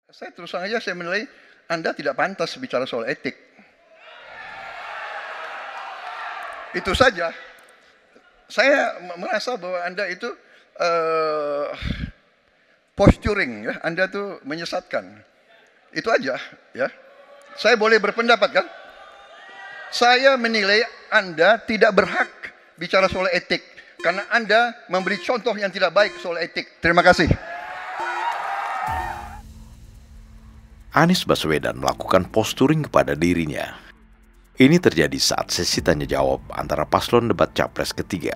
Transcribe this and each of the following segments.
Saya terus terang aja, saya menilai Anda tidak pantas bicara soal etik. Itu saja. Saya merasa bahwa Anda itu posturing, ya. Anda tuh menyesatkan. Itu aja, ya. Saya boleh berpendapat kan? Saya menilai Anda tidak berhak bicara soal etik karena Anda memberi contoh yang tidak baik soal etik. Terima kasih. Anies Baswedan melakukan posturing kepada dirinya. Ini terjadi saat sesi tanya jawab antara paslon debat Capres ketiga.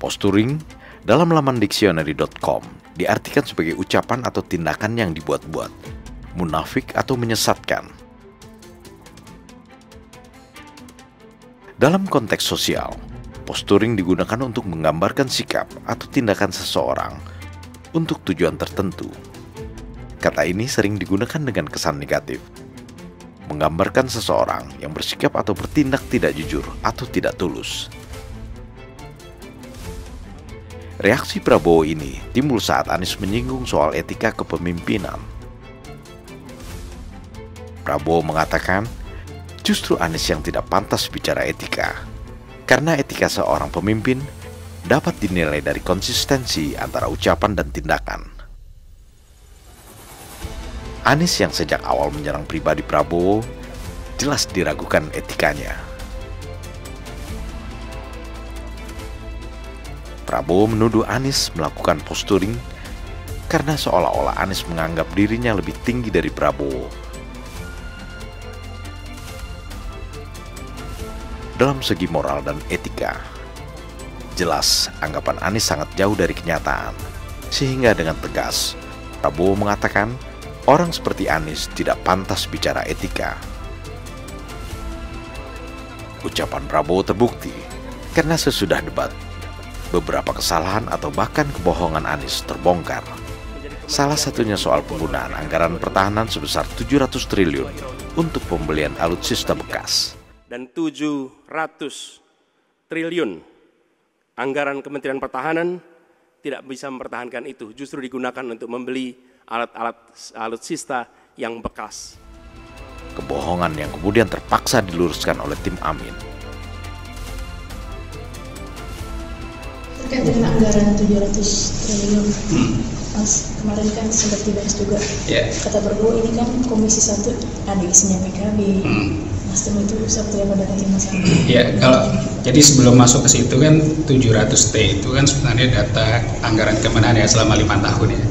Posturing dalam laman dictionary.com diartikan sebagai ucapan atau tindakan yang dibuat-buat, munafik atau menyesatkan. Dalam konteks sosial, posturing digunakan untuk menggambarkan sikap atau tindakan seseorang untuk tujuan tertentu. Kata ini sering digunakan dengan kesan negatif, menggambarkan seseorang yang bersikap atau bertindak tidak jujur atau tidak tulus. Reaksi Prabowo ini timbul saat Anies menyinggung soal etika kepemimpinan. Prabowo mengatakan, justru Anies yang tidak pantas bicara etika, karena etika seorang pemimpin dapat dinilai dari konsistensi antara ucapan dan tindakan. Anies yang sejak awal menyerang pribadi Prabowo jelas diragukan etikanya. Prabowo menuduh Anies melakukan posturing karena seolah-olah Anies menganggap dirinya lebih tinggi dari Prabowo. Dalam segi moral dan etika, jelas anggapan Anies sangat jauh dari kenyataan, sehingga dengan tegas Prabowo mengatakan orang seperti Anies tidak pantas bicara etika. Ucapan Prabowo terbukti karena sesudah debat, beberapa kesalahan atau bahkan kebohongan Anies terbongkar. Salah satunya soal penggunaan anggaran pertahanan sebesar 700 triliun untuk pembelian alutsista bekas. Dan 700 triliun anggaran Kementerian Pertahanan tidak bisa mempertahankan itu, justru digunakan untuk membeli alat-alat alutsista yang bekas. Kebohongan yang kemudian terpaksa diluruskan oleh tim Amin. Terkait dengan anggaran 700 triliun, Mas, kemarin kan sempat dibahas juga. Kata Prabowo ini kan Komisi 1 ada isinya PKB, Nasdem itu satu yang mendekati Mas Anies. Jadi sebelum masuk ke situ kan 700T itu kan sebenarnya data anggaran Kemenhan ya selama 5 tahun ya.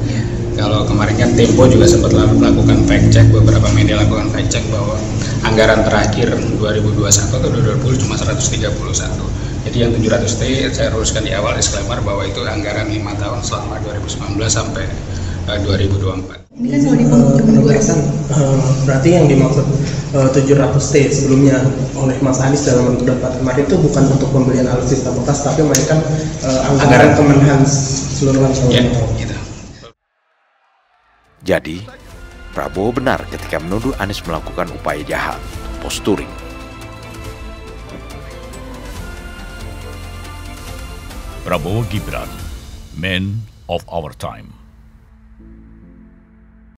Kalau kemarin kan Tempo juga sempat melakukan fact check, beberapa media lakukan fact check bahwa anggaran terakhir 2021 atau 2020 cuma 131. Jadi yang 700T saya luruskan di awal disclaimer bahwa itu anggaran 5 tahun selama 2019 sampai 2024. Ini kan soal penugasan. Berarti yang dimaksud 700T sebelumnya oleh Mas Anies dalam debat kemarin itu bukan untuk pembelian alutsista bekas, tapi melainkan anggaran Kemenhan seluruhan tahun. Gitu. Jadi, Prabowo benar ketika menuduh Anies melakukan upaya jahat, posturing. Prabowo Gibran, Man of Our Time.